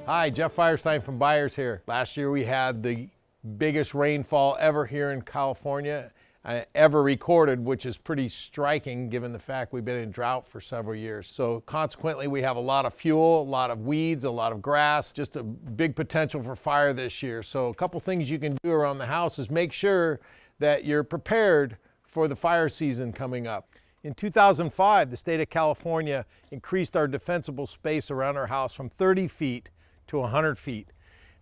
Hi, Jeff Firestein from Buyers here. Last year we had the biggest rainfall ever here in California, ever recorded, which is pretty striking given the fact we've been in drought for several years. So consequently, we have a lot of fuel, a lot of weeds, a lot of grass, just a big potential for fire this year. So a couple things you can do around the house is make sure that you're prepared for the fire season coming up. In 2005, the state of California increased our defensible space around our house from 30 feet to 100 feet.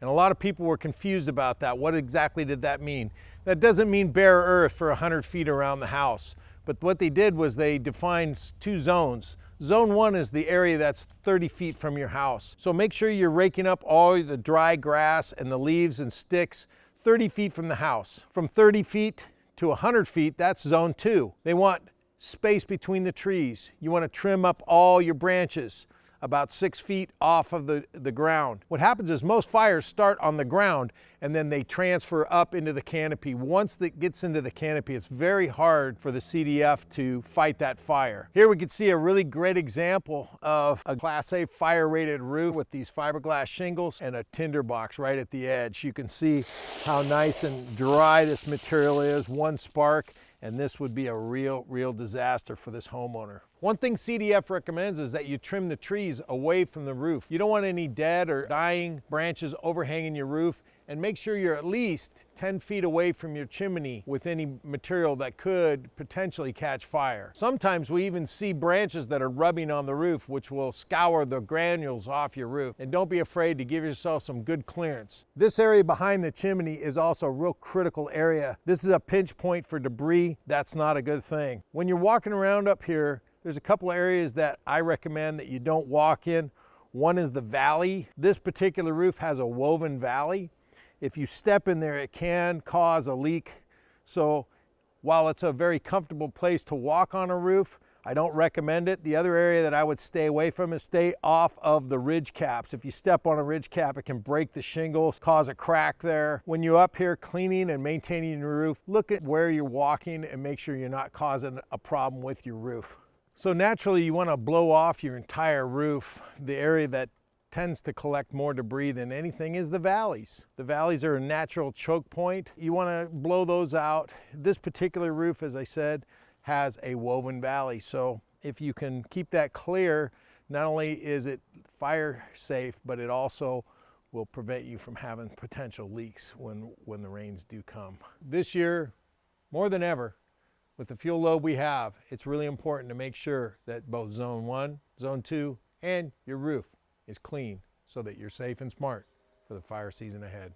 And a lot of people were confused about that. What exactly did that mean? That doesn't mean bare earth for 100 feet around the house. But what they did was they defined two zones. Zone 1 is the area that's 30 feet from your house. So make sure you're raking up all the dry grass and the leaves and sticks 30 feet from the house. From 30 feet to 100 feet, that's Zone 2. They want space between the trees. You want to trim up all your branches about 6 feet off of the ground. What happens is most fires start on the ground and then they transfer up into the canopy. Once it gets into the canopy, it's very hard for the CDF to fight that fire. Here we can see a really great example of a Class A fire rated roof with these fiberglass shingles and a tinder box right at the edge. You can see how nice and dry this material is. One spark and this would be a real disaster for this homeowner. One thing CDF recommends is that you trim the trees away from the roof. You don't want any dead or dying branches overhanging your roof, and make sure you're at least 10 feet away from your chimney with any material that could potentially catch fire. Sometimes we even see branches that are rubbing on the roof, which will scour the granules off your roof. And don't be afraid to give yourself some good clearance. This area behind the chimney is also a real critical area. This is a pinch point for debris. That's not a good thing. When you're walking around up here, there's a couple of areas that I recommend that you don't walk in. One is the valley. This particular roof has a woven valley. If you step in there, it can cause a leak. So while it's a very comfortable place to walk on a roof, I don't recommend it. The other area that I would stay away from is stay off of the ridge caps. If you step on a ridge cap, it can break the shingles, cause a crack there. When you're up here cleaning and maintaining your roof, look at where you're walking and make sure you're not causing a problem with your roof. So naturally, you want to blow off your entire roof. The area that tends to collect more debris than anything is the valleys. The valleys are a natural choke point. You want to blow those out. This particular roof, as I said, has a woven valley. So if you can keep that clear, not only is it fire safe, but it also will prevent you from having potential leaks when the rains do come. This year, more than ever, with the fuel load we have, it's really important to make sure that both Zone 1, Zone 2, and your roof is clean so that you're safe and smart for the fire season ahead.